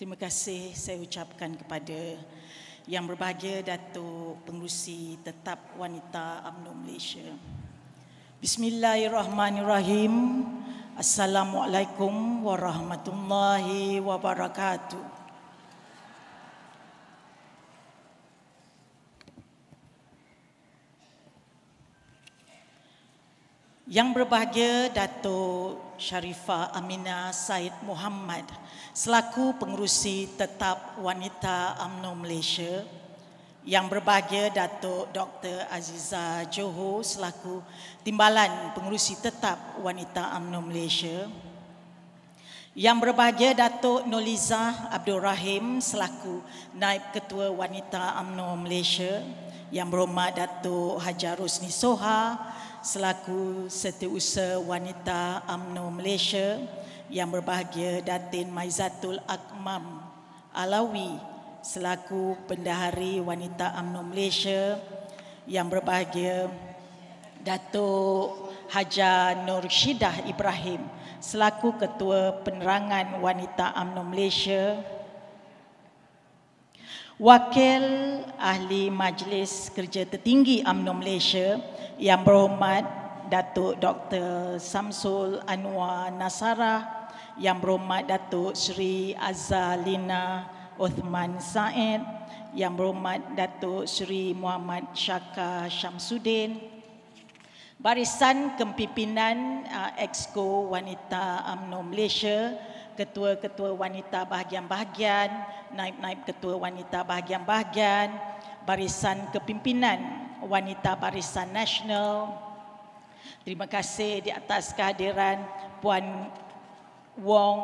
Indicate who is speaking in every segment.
Speaker 1: Terima kasih saya ucapkan kepada Yang Berbahagia Datuk Pengerusi Tetap Wanita UMNO Malaysia. Bismillahirrahmanirrahim. Assalamualaikum warahmatullahi wabarakatuh. Yang Berbahagia Datuk Sharifah Aminah Said Muhammad selaku Pengerusi Tetap Wanita UMNO Malaysia, Yang Berbahagia Datuk Dr. Aziza Johor selaku Timbalan Pengerusi Tetap Wanita UMNO Malaysia, Yang Berbahagia Datuk Nolizah Abdul Rahim selaku Naib Ketua Wanita UMNO Malaysia, Yang Berhormat Datuk Haja Rosni Soha selaku Setiausaha Wanita UMNO Malaysia, Yang Berbahagia Datin Maizatul Akmam Alawi selaku Bendahari Wanita UMNO Malaysia, Yang Berbahagia Datuk Haja Nur Syidah Ibrahim selaku Ketua Penerangan Wanita UMNO Malaysia, Wakil Ahli Majlis Kerja Tertinggi UMNO Malaysia, Yang Berhormat Datuk Dr. Samsul Anwar Nasara, Yang Berhormat Datuk Seri Azalina Uthman Said, Yang Berhormat Datuk Seri Muhammad Syaka Syamsuddin, Barisan Kepimpinan Exco Wanita UMNO Malaysia, Ketua-Ketua Wanita Bahagian-Bahagian, Naib-Naib Ketua Wanita Bahagian-Bahagian, Barisan Kepimpinan Wanita Barisan Nasional. Terima kasih di atas kehadiran Puan Wong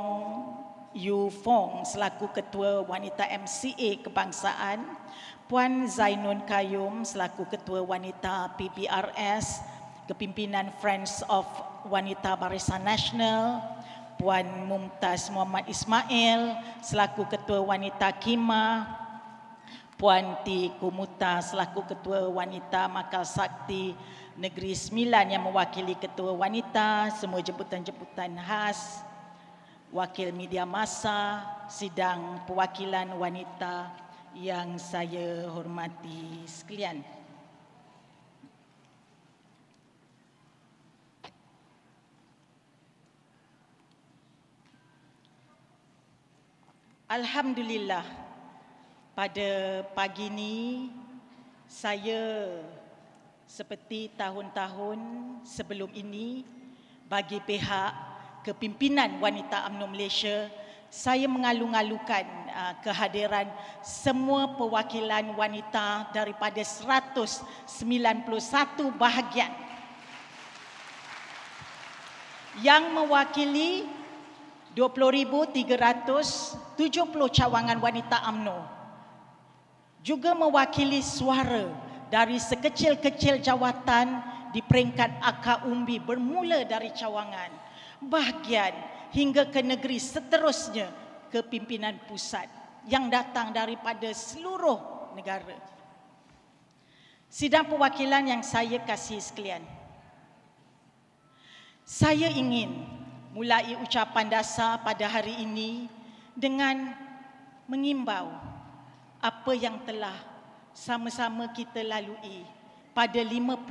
Speaker 1: Yu Fong selaku Ketua Wanita MCA Kebangsaan, Puan Zainun Kayum selaku Ketua Wanita PBRS, Kepimpinan Friends of Wanita Barisan Nasional, Puan Mumtaz Muhammad Ismail selaku Ketua Wanita KIMA, Puan T. Kumuta selaku Ketua Wanita Makal Sakti Negeri Sembilan yang mewakili Ketua Wanita, semua jemputan-jemputan khas, wakil media massa, sidang perwakilan wanita yang saya hormati sekalian. Alhamdulillah, pada pagi ini saya seperti tahun-tahun sebelum ini bagi pihak kepimpinan Wanita UMNO Malaysia, saya mengalu-alukan kehadiran semua perwakilan wanita daripada 191 bahagian yang mewakili 20,370 cawangan wanita UMNO, juga mewakili suara dari sekecil-kecil jawatan di peringkat akar umbi bermula dari cawangan, bahagian hingga ke negeri seterusnya ke pimpinan pusat yang datang daripada seluruh negara. Sidang perwakilan yang saya kasih sekalian, saya ingin mulai ucapan dasar pada hari ini dengan mengimbau apa yang telah sama-sama kita lalui pada 54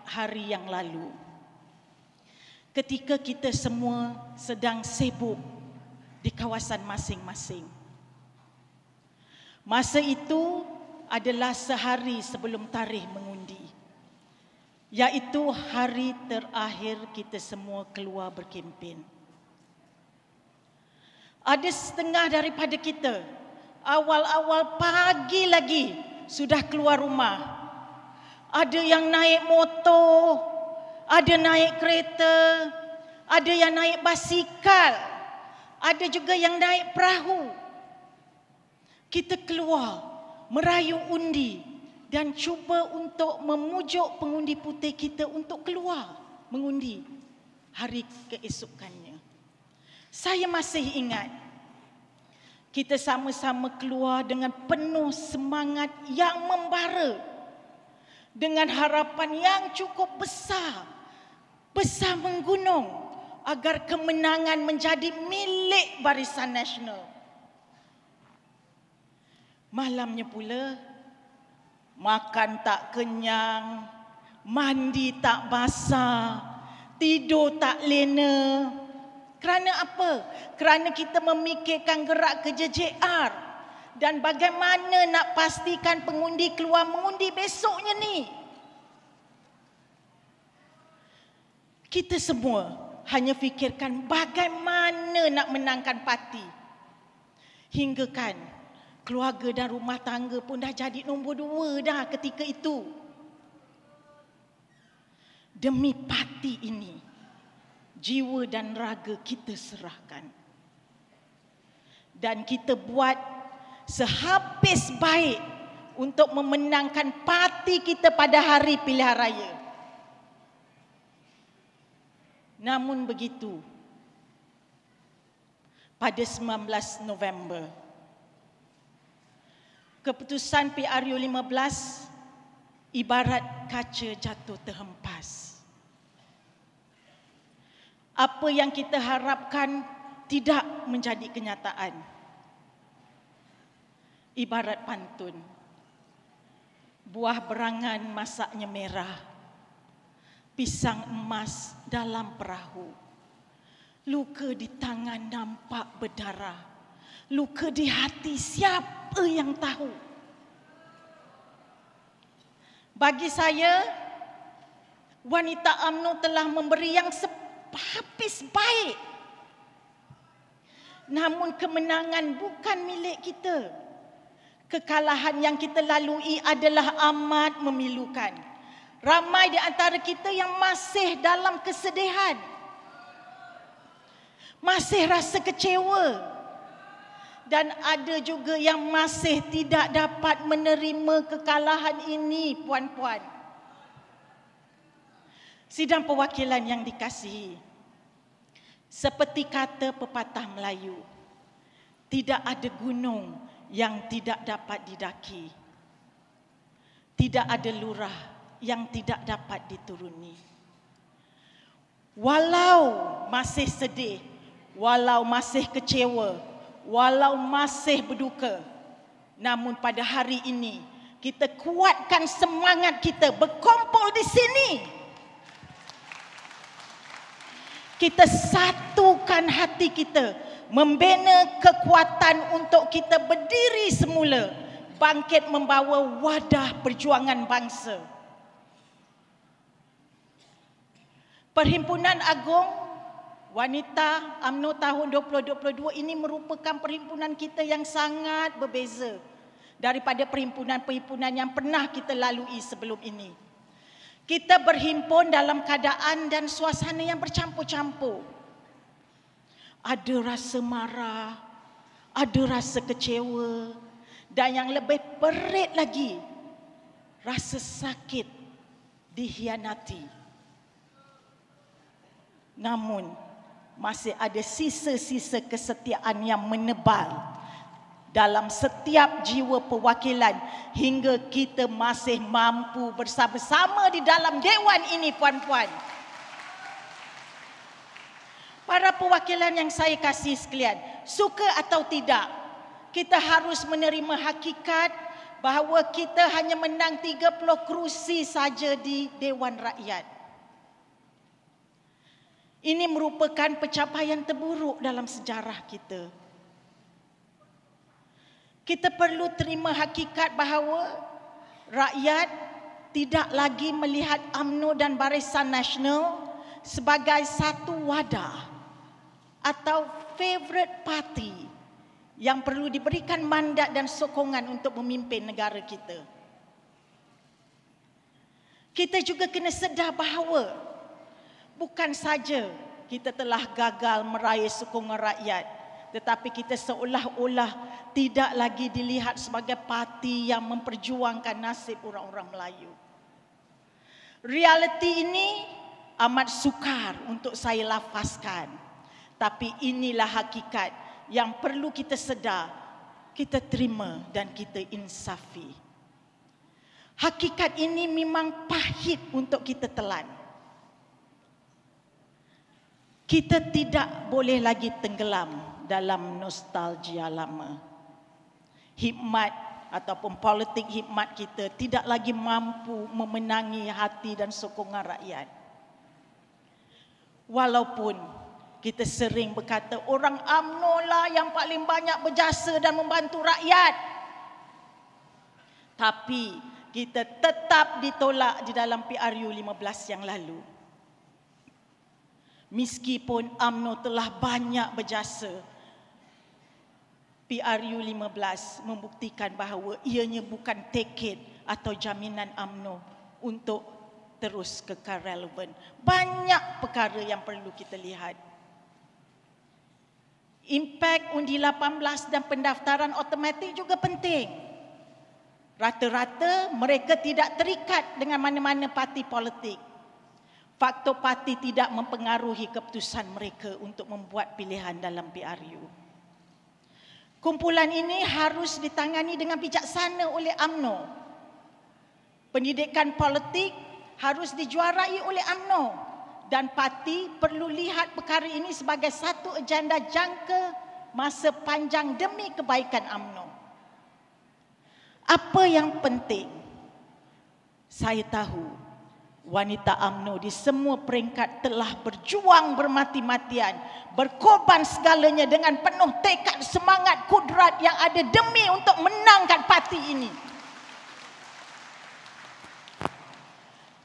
Speaker 1: hari yang lalu, ketika kita semua sedang sibuk di kawasan masing-masing. Masa itu adalah sehari sebelum tarikh mengundi, iaitu hari terakhir kita semua keluar berkempen. Ada setengah daripada kita awal-awal pagi lagi sudah keluar rumah. Ada yang naik motor, ada naik kereta, ada yang naik basikal, ada juga yang naik perahu. Kita keluar merayu undi dan cuba untuk memujuk pengundi putih kita untuk keluar mengundi hari keesokannya. Saya masih ingat kita sama-sama keluar dengan penuh semangat yang membara, dengan harapan yang cukup besar, besar menggunung agar kemenangan menjadi milik Barisan Nasional. Malamnya pula, makan tak kenyang, mandi tak basah, tidur tak lena. Kerana apa? Kerana kita memikirkan gerak kerja JR dan bagaimana nak pastikan pengundi keluar mengundi besoknya ni. Kita semua hanya fikirkan bagaimana nak menangkan parti. Hingga kan keluarga dan rumah tangga pun dah jadi nombor 2 dah ketika itu. Demi parti ini, jiwa dan raga kita serahkan. Dan kita buat sehabis baik untuk memenangkan parti kita pada hari pilihan raya. Namun begitu, pada 19 November, keputusan PRU 15 ibarat kaca jatuh terhempas. Apa yang kita harapkan tidak menjadi kenyataan. Ibarat pantun, buah berangan masaknya merah, pisang emas dalam perahu. Luka di tangan nampak berdarah, luka di hati siapa yang tahu? Bagi saya, wanita UMNO telah memberi yang habis baik. Namun kemenangan bukan milik kita. Kekalahan yang kita lalui adalah amat memilukan. Ramai di antara kita yang masih dalam kesedihan, masih rasa kecewa, dan ada juga yang masih tidak dapat menerima kekalahan ini, puan-puan. Sidang perwakilan yang dikasihi, seperti kata pepatah Melayu, tidak ada gunung yang tidak dapat didaki, tidak ada lurah yang tidak dapat dituruni. Walau masih sedih, walau masih kecewa, walau masih berduka, namun pada hari ini kita kuatkan semangat kita berkumpul di sini. Kita satukan hati kita, membina kekuatan untuk kita berdiri semula, bangkit membawa wadah perjuangan bangsa. Perhimpunan Agung Wanita UMNO tahun 2022 ini merupakan perhimpunan kita yang sangat berbeza daripada perhimpunan-perhimpunan yang pernah kita lalui sebelum ini. Kita berhimpun dalam keadaan dan suasana yang bercampur-campur. Ada rasa marah, ada rasa kecewa, dan yang lebih perit lagi, rasa sakit dikhianati. Namun, masih ada sisa-sisa kesetiaan yang menebal dalam setiap jiwa perwakilan hingga kita masih mampu bersama-sama di dalam dewan ini, puan-puan. Para perwakilan yang saya kasih sekalian, suka atau tidak, kita harus menerima hakikat bahawa kita hanya menang 30 kerusi saja di Dewan Rakyat. Ini merupakan pencapaian terburuk dalam sejarah kita. Kita perlu terima hakikat bahawa rakyat tidak lagi melihat UMNO dan Barisan Nasional sebagai satu wadah atau favourite party yang perlu diberikan mandat dan sokongan untuk memimpin negara kita. Kita juga kena sedar bahawa bukan saja kita telah gagal meraih sokongan rakyat, tetapi kita seolah-olah tidak lagi dilihat sebagai parti yang memperjuangkan nasib orang-orang Melayu. Realiti ini amat sukar untuk saya lafazkan, tapi inilah hakikat yang perlu kita sedar, kita terima dan kita insafi. Hakikat ini memang pahit untuk kita telan. Kita tidak boleh lagi tenggelam dalam nostalgia lama. Hikmat ataupun politik hikmat kita tidak lagi mampu memenangi hati dan sokongan rakyat. Walaupun kita sering berkata orang UMNO lah yang paling banyak berjasa dan membantu rakyat, tapi kita tetap ditolak di dalam PRU 15 yang lalu. Meskipun UMNO telah banyak berjasa, PRU 15 membuktikan bahawa ianya bukan tiket atau jaminan UMNO untuk terus kekal relevan. Banyak perkara yang perlu kita lihat. Impak undi 18 dan pendaftaran automatik juga penting. Rata-rata mereka tidak terikat dengan mana-mana parti politik. Faktor parti tidak mempengaruhi keputusan mereka untuk membuat pilihan dalam PRU. Kumpulan ini harus ditangani dengan bijaksana oleh UMNO. Pendidikan politik harus dijuarai oleh UMNO dan parti perlu lihat perkara ini sebagai satu agenda jangka masa panjang demi kebaikan UMNO. Apa yang penting? Saya tahu wanita UMNO di semua peringkat telah berjuang bermati-matian, berkorban segalanya dengan penuh tekad, semangat, kudrat yang ada demi untuk menangkan parti ini.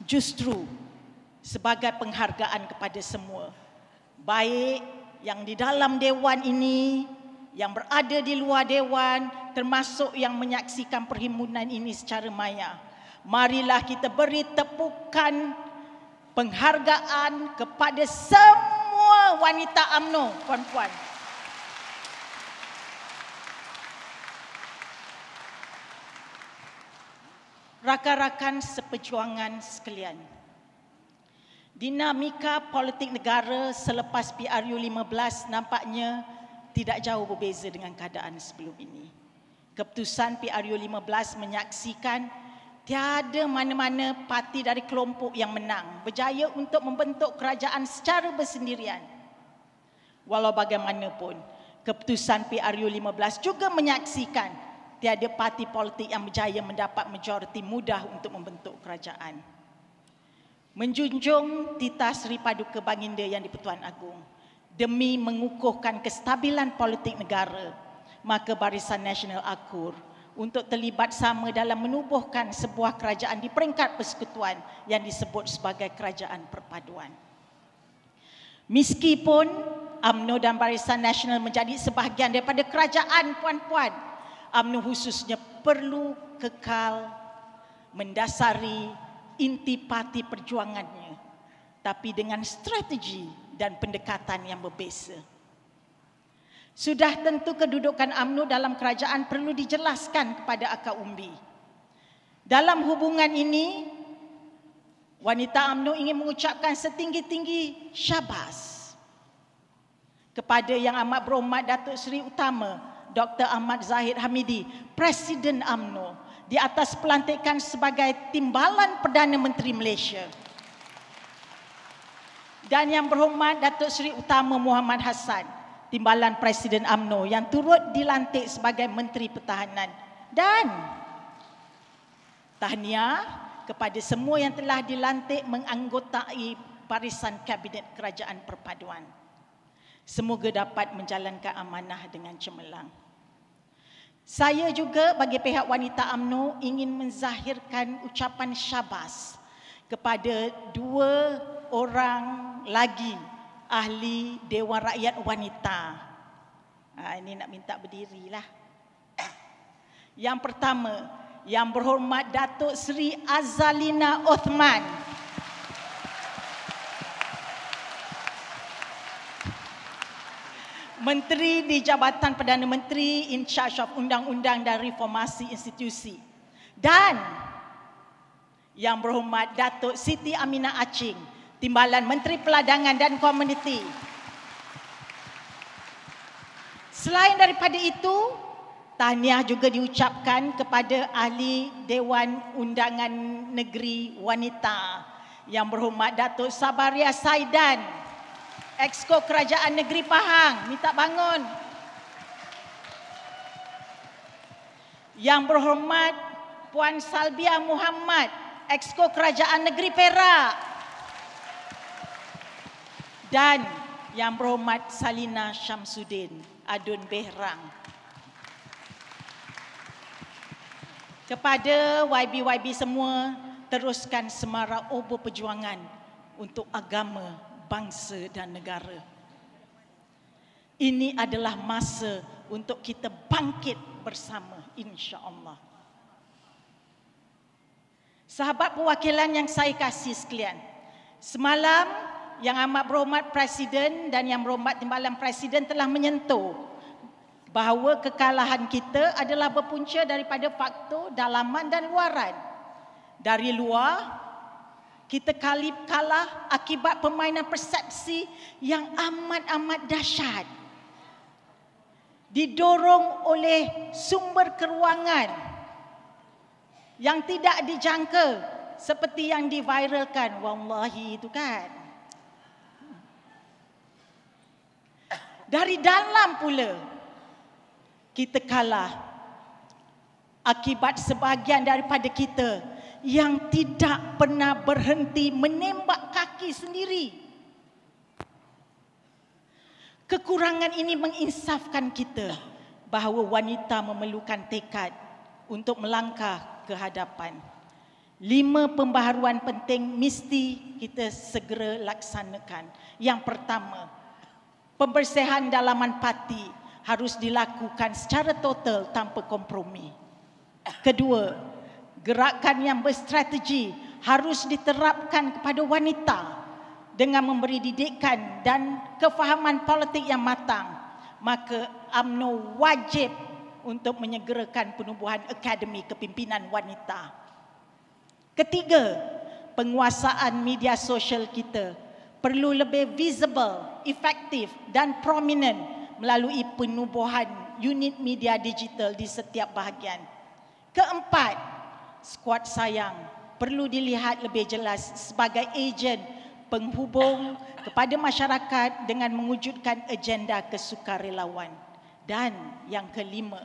Speaker 1: Justru sebagai penghargaan kepada semua, baik yang di dalam dewan ini, yang berada di luar dewan, termasuk yang menyaksikan perhimpunan ini secara maya, marilah kita beri tepukan penghargaan kepada semua wanita UMNO, puan-puan. Rakan-rakan seperjuangan sekalian, dinamika politik negara selepas PRU 15 nampaknya tidak jauh berbeza dengan keadaan sebelum ini. Keputusan PRU 15 menyaksikan tiada mana-mana parti dari kelompok yang menang berjaya untuk membentuk kerajaan secara bersendirian. Walau bagaimanapun, keputusan PRU 15 juga menyaksikan tiada parti politik yang berjaya mendapat majoriti mudah untuk membentuk kerajaan. Menjunjung titah Seri Paduka Baginda Yang di-Pertuan Agong demi mengukuhkan kestabilan politik negara, maka Barisan Nasional akur untuk terlibat sama dalam menubuhkan sebuah kerajaan di peringkat persekutuan yang disebut sebagai kerajaan perpaduan. Meskipun UMNO dan Barisan Nasional menjadi sebahagian daripada kerajaan, puan-puan, UMNO khususnya perlu kekal mendasari inti parti perjuangannya, tapi dengan strategi dan pendekatan yang berbeza. Sudah tentu kedudukan UMNO dalam kerajaan perlu dijelaskan kepada akar umbi. Dalam hubungan ini, wanita UMNO ingin mengucapkan setinggi-tinggi syabas kepada Yang Amat Berhormat Datuk Seri Utama Dr. Ahmad Zahid Hamidi, Presiden UMNO, di atas pelantikan sebagai Timbalan Perdana Menteri Malaysia. Dan Yang Berhormat Datuk Seri Utama Muhammad Hassan, Timbalan Presiden UMNO yang turut dilantik sebagai Menteri Pertahanan. Dan tahniah kepada semua yang telah dilantik menganggotai barisan Kabinet Kerajaan Perpaduan. Semoga dapat menjalankan amanah dengan cemerlang. Saya juga bagi pihak wanita UMNO ingin menzahirkan ucapan syabas kepada 2 orang lagi ahli Dewan Rakyat Wanita. Ini nak minta berdirilah. Yang pertama, Yang Berhormat Datuk Seri Azalina Othman, Menteri di Jabatan Perdana Menteri in charge of Undang-Undang dan Reformasi Institusi. Dan Yang Berhormat Datuk Siti Aminah Aching, Timbalan Menteri Peladangan dan Komuniti. Selain daripada itu, tahniah juga diucapkan kepada Ahli Dewan Undangan Negeri Wanita, Yang Berhormat Datuk Sabaria Saidan, Exco Kerajaan Negeri Pahang. Minta bangun. Yang berhormat Puan Salbia Muhammad, Exco Kerajaan Negeri Perak. Dan yang berhormat Salina Syamsuddin, Adun Behrang. Kepada YB-YB semua, teruskan semarak obor perjuangan untuk agama, bangsa dan negara. Ini adalah masa untuk kita bangkit bersama, insya-Allah. Sahabat perwakilan yang saya kasih sekalian, semalam Yang Amat Berhormat Presiden dan Yang Berhormat Timbalan Presiden telah menyentuh bahawa kekalahan kita adalah berpunca daripada faktor dalaman dan luaran. Dari luar, kita kalah akibat permainan persepsi yang amat-amat dahsyat. Didorong oleh sumber keruangan yang tidak dijangka seperti yang diviralkan. Wallahi itu kan. Dari dalam pula kita kalah akibat sebahagian daripada kita yang tidak pernah berhenti menembak kaki sendiri. Kekurangan ini menginsafkan kita bahawa wanita memerlukan tekad untuk melangkah ke hadapan. 5 pembaharuan penting mesti kita segera laksanakan. Yang pertama, pembersihan dalaman parti harus dilakukan secara total tanpa kompromi. Kedua, gerakan yang berstrategi harus diterapkan kepada wanita dengan memberi didikan dan kefahaman politik yang matang. Maka UMNO wajib untuk menyegerakan penubuhan Akademi Kepimpinan Wanita. Ketiga, penguasaan media sosial kita perlu lebih visible, efektif dan prominent melalui penubuhan unit media digital di setiap bahagian. Keempat, skuad sayang perlu dilihat lebih jelas sebagai ejen penghubung kepada masyarakat dengan mewujudkan agenda kesukarelawan. Dan yang kelima,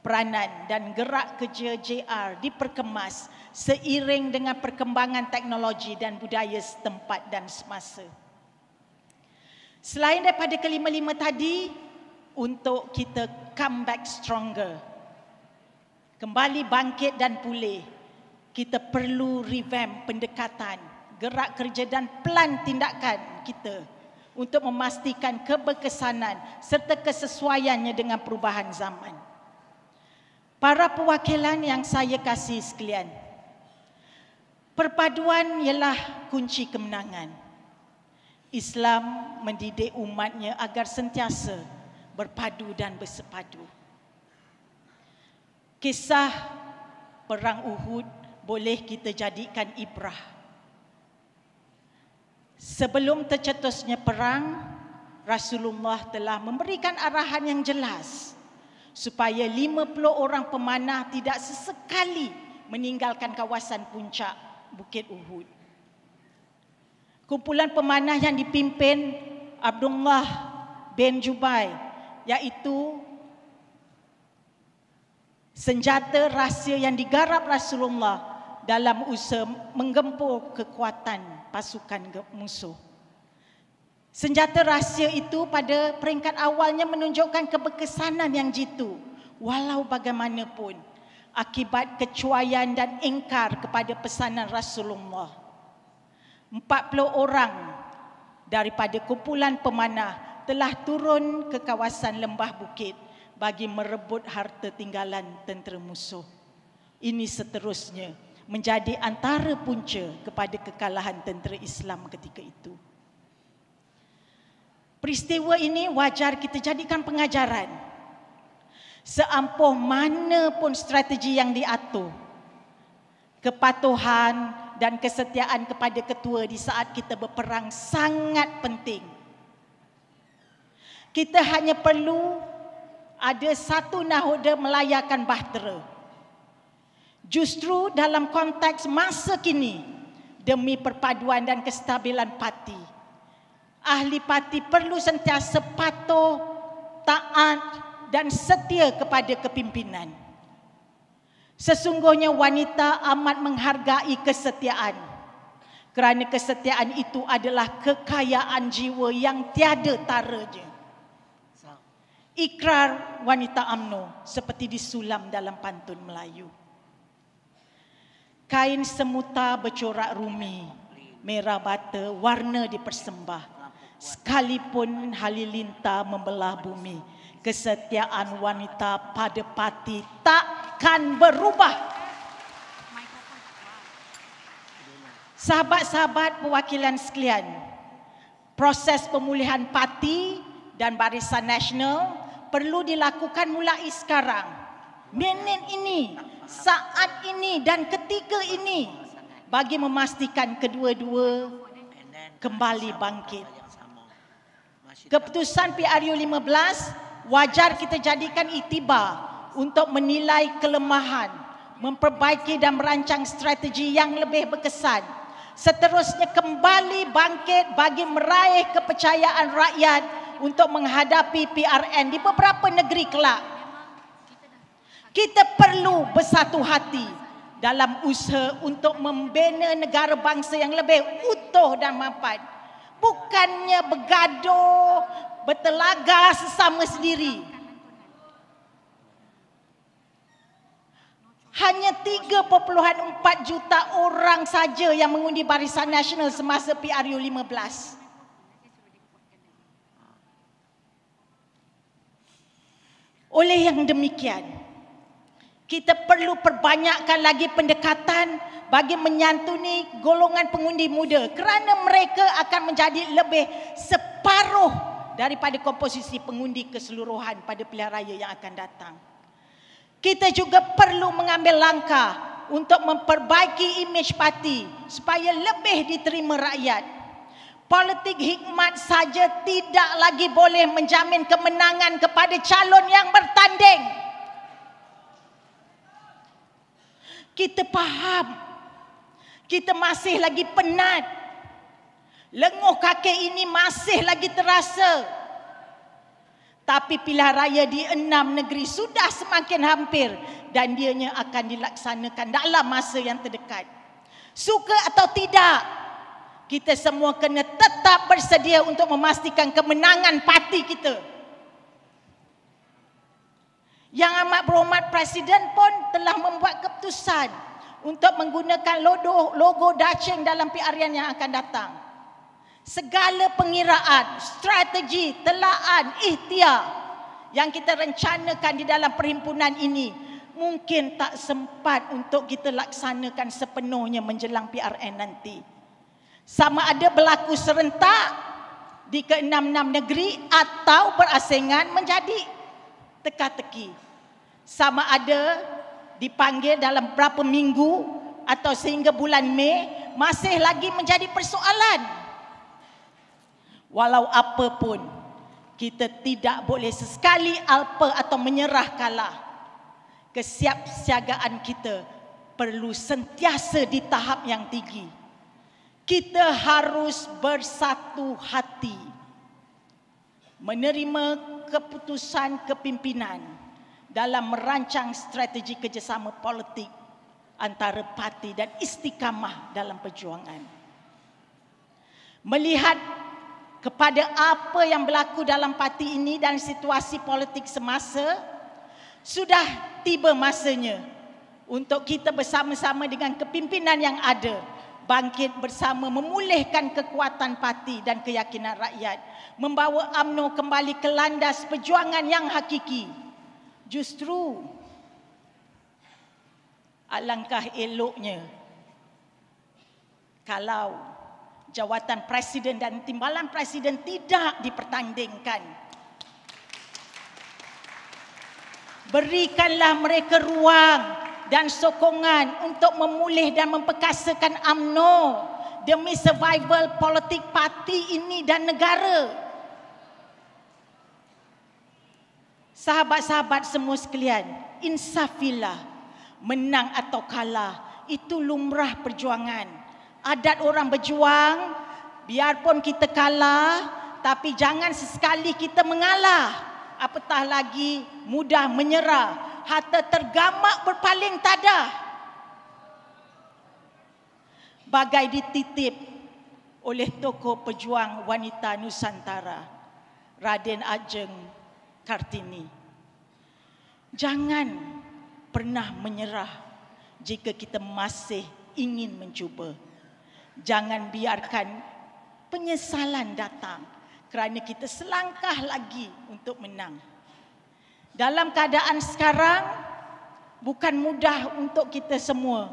Speaker 1: peranan dan gerak kerja JR diperkemas seiring dengan perkembangan teknologi dan budaya setempat dan semasa. Selain daripada kelima-lima tadi, untuk kita come back stronger, kembali bangkit dan pulih, kita perlu revamp pendekatan, gerak kerja dan plan tindakan kita untuk memastikan keberkesanan serta kesesuaiannya dengan perubahan zaman. Para perwakilan yang saya kasih sekalian, perpaduan ialah kunci kemenangan. Islam mendidik umatnya agar sentiasa berpadu dan bersepadu. Kisah Perang Uhud boleh kita jadikan ibrah. Sebelum tercetusnya perang, Rasulullah telah memberikan arahan yang jelas supaya 50 orang pemanah tidak sesekali meninggalkan kawasan puncak Bukit Uhud. Kumpulan pemanah yang dipimpin Abdullah bin Jubair, iaitu senjata rahsia yang digarap Rasulullah dalam usaha menggempur kekuatan pasukan musuh. Senjata rahsia itu pada peringkat awalnya menunjukkan keberkesanan yang jitu. Walau bagaimanapun, akibat kecuaian dan ingkar kepada pesanan Rasulullah, 40 orang daripada kumpulan pemanah telah turun ke kawasan lembah bukit bagi merebut harta tinggalan tentera musuh. Ini seterusnya menjadi antara punca kepada kekalahan tentera Islam ketika itu. Peristiwa ini wajar kita jadikan pengajaran. Seampuh mana pun strategi yang diatur, kepatuhan dan kesetiaan kepada ketua di saat kita berperang sangat penting. Kita hanya perlu ada satu nahoda melayakan bahtera. Justru dalam konteks masa kini, demi perpaduan dan kestabilan parti, ahli parti perlu sentiasa patuh, taat dan setia kepada kepimpinan. Sesungguhnya wanita amat menghargai kesetiaan, kerana kesetiaan itu adalah kekayaan jiwa yang tiada taranya. Ikrar wanita UMNO seperti disulam dalam pantun Melayu. Kain semuta bercorak rumi, merah bata warna dipersembah. Sekalipun halilintar membelah bumi, kesetiaan wanita pada parti takkan berubah. Sahabat-sahabat perwakilan sekalian, proses pemulihan parti dan Barisan Nasional perlu dilakukan mulai sekarang, minit ini, saat ini dan ketika ini, bagi memastikan kedua-dua kembali bangkit. Keputusan PRU 15 wajar kita jadikan iktibar untuk menilai kelemahan, memperbaiki dan merancang strategi yang lebih berkesan. Seterusnya kembali bangkit bagi meraih kepercayaan rakyat untuk menghadapi PRN di beberapa negeri kelak. Kita perlu bersatu hati dalam usaha untuk membina negara bangsa yang lebih utuh dan mapan. Bukannya bergaduh, bertelaga sesama sendiri. Hanya 3.4 juta orang saja yang mengundi Barisan Nasional semasa PRU 15. Oleh yang demikian, kita perlu perbanyakkan lagi pendekatan bagi menyantuni golongan pengundi muda kerana mereka akan menjadi lebih separuh daripada komposisi pengundi keseluruhan pada pilihan raya yang akan datang. Kita juga perlu mengambil langkah untuk memperbaiki imej parti supaya lebih diterima rakyat. Politik hikmat saja tidak lagi boleh menjamin kemenangan kepada calon yang bertanding. Kita faham, kita masih lagi penat. Lenguh kaki ini masih lagi terasa. Tapi pilihan raya di 6 negeri sudah semakin hampir dan dianya akan dilaksanakan dalam masa yang terdekat. Suka atau tidak, kita semua kena tetap bersedia untuk memastikan kemenangan parti kita. Yang amat berhormat Presiden pun telah membuat keputusan untuk menggunakan logo Dacheng dalam PRN yang akan datang. Segala pengiraan, strategi, telaan, ikhtiar yang kita rencanakan di dalam perhimpunan ini mungkin tak sempat untuk kita laksanakan sepenuhnya menjelang PRN nanti. Sama ada berlaku serentak di ke-6 negeri atau berasingan menjadi teka-teki. Sama ada dipanggil dalam berapa minggu atau sehingga bulan Mei masih lagi menjadi persoalan. Walau apapun, kita tidak boleh sesekali alpa atau menyerah kalah. Kesiapsiagaan kita perlu sentiasa di tahap yang tinggi. Kita harus bersatu hati menerima keputusan kepimpinan dalam merancang strategi kerjasama politik antara parti dan istiqamah dalam perjuangan. Melihat kepada apa yang berlaku dalam parti ini dan situasi politik semasa, sudah tiba masanya untuk kita bersama-sama dengan kepimpinan yang ada bangkit bersama memulihkan kekuatan parti dan keyakinan rakyat, membawa UMNO kembali ke landas perjuangan yang hakiki. Justru alangkah eloknya kalau jawatan presiden dan timbalan presiden tidak dipertandingkan. Berikanlah mereka ruang dan sokongan untuk memulih dan memperkasakan UMNO demi survival politik parti ini dan negara. Sahabat-sahabat semua sekalian, insafilah, menang atau kalah itu lumrah perjuangan. Adat orang berjuang, biarpun kita kalah, tapi jangan sesekali kita mengalah. Apatah lagi mudah menyerah. harta tergamak berpaling tadah. Bagai dititip oleh tokoh pejuang wanita Nusantara, Raden Ajeng Kartini. Jangan pernah menyerah jika kita masih ingin mencuba. Jangan biarkan penyesalan datang kerana kita selangkah lagi untuk menang. Dalam keadaan sekarang, bukan mudah untuk kita semua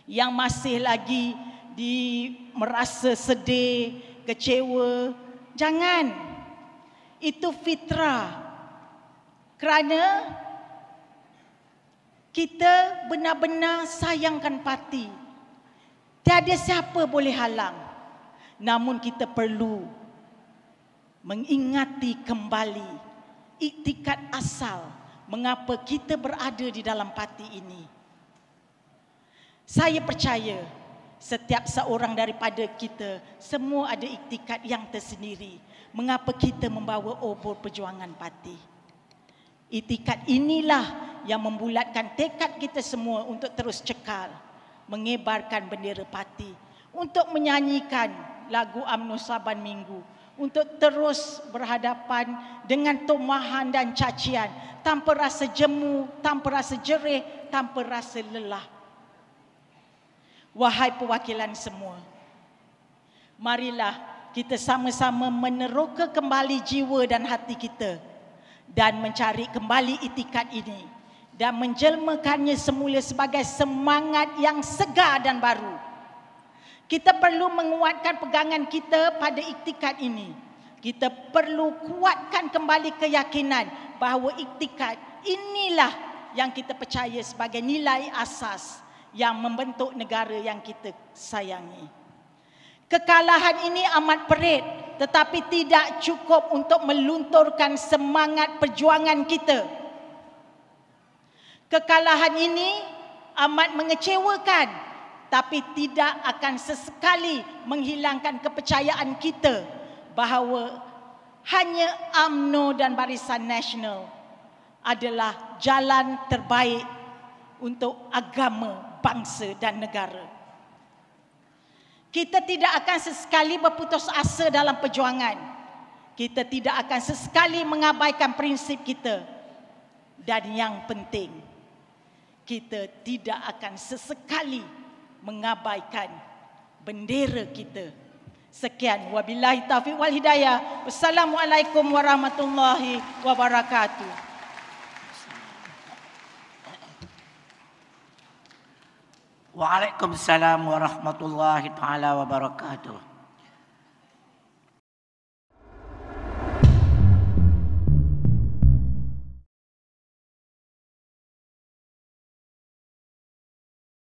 Speaker 1: yang masih lagi merasa sedih, kecewa. Jangan. Itu fitrah. Kerana kita benar-benar sayangkan parti. Tiada siapa boleh halang. Namun kita perlu mengingati kembali iktikad asal mengapa kita berada di dalam parti ini. Saya percaya setiap seorang daripada kita semua ada iktikad yang tersendiri mengapa kita membawa obor perjuangan parti. Iktikad inilah yang membulatkan tekad kita semua untuk terus cekal mengibarkan bendera parti, untuk menyanyikan lagu UMNO Saban Minggu, untuk terus berhadapan dengan tomahan dan cacian tanpa rasa jemu, tanpa rasa jerih, tanpa rasa lelah. Wahai perwakilan semua, marilah kita sama-sama meneroka kembali jiwa dan hati kita dan mencari kembali iktikad ini dan menjelmakannya semula sebagai semangat yang segar dan baru. Kita perlu menguatkan pegangan kita pada iktikad ini. Kita perlu kuatkan kembali keyakinan bahawa iktikad inilah yang kita percaya sebagai nilai asas yang membentuk negara yang kita sayangi. Kekalahan ini amat perit, tetapi tidak cukup untuk melunturkan semangat perjuangan kita. Kekalahan ini amat mengecewakan, tapi tidak akan sesekali menghilangkan kepercayaan kita bahawa hanya UMNO dan Barisan Nasional adalah jalan terbaik untuk agama, bangsa dan negara. Kita tidak akan sesekali berputus asa dalam perjuangan. Kita tidak akan sesekali mengabaikan prinsip kita. Dan yang penting, kita tidak akan sesekali mengabaikan bendera kita. Sekian, wabillahi taufiq wal hidayah. Wassalamualaikum warahmatullahi wabarakatuh.
Speaker 2: Waalaikumsalam warahmatullahi taala wabarakatuh.